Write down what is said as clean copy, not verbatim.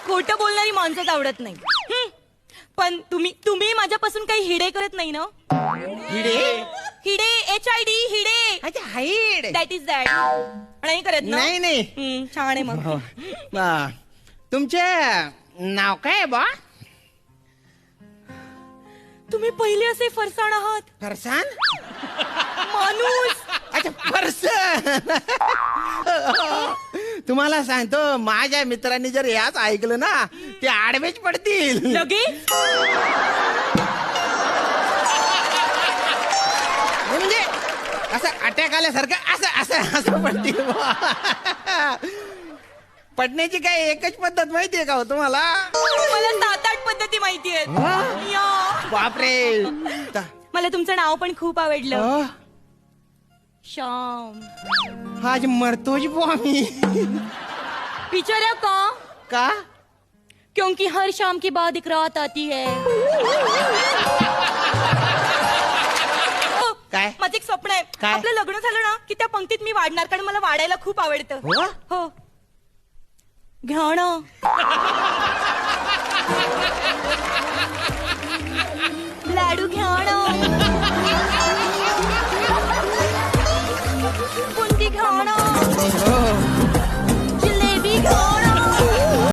खोटं बोलणारी माणसंच आवडत नाही. पण तुम्ही माझ्यापासून काही हिडे करत नाही ना? हिडे हिडे HID हिडे. अच्छा हाईड. That is that. नाही करत ना? नाही नाही. छान आहे मग. तुमचे नाव काय बा? तुम्ही पहिले असे फरसाण आहात. फरसान. माणूस. अच्छा फरसान. तुम्हाला सांगतो माझ्या मित्रांनी जर याच ऐकलं ना ते आडवेच पडतील. लगेच म्हणजे असं अटॅक आल्यासारखं असं असं असं पडतील. पडण्याची काय एकच पद्धत माहितीये का हो तुम्हाला? मला 7-8 पद्धती माहिती आहेत. बापरे. मला तुमचं नाव पण खूप आवडलं. श्याम. आज मरतोच बुवा मी. विचारा का? का? क्योंकि हर शाम के बाद एक रात आती है. काय? माझं एक स्वप्न आहे. काय? आपलं लग्न झालं ना की त्या पंक्तीत मी वाढणार, कारण मला वाढायला खूप आवडतं. हो. घ्या ना. लाडू घ्या ना.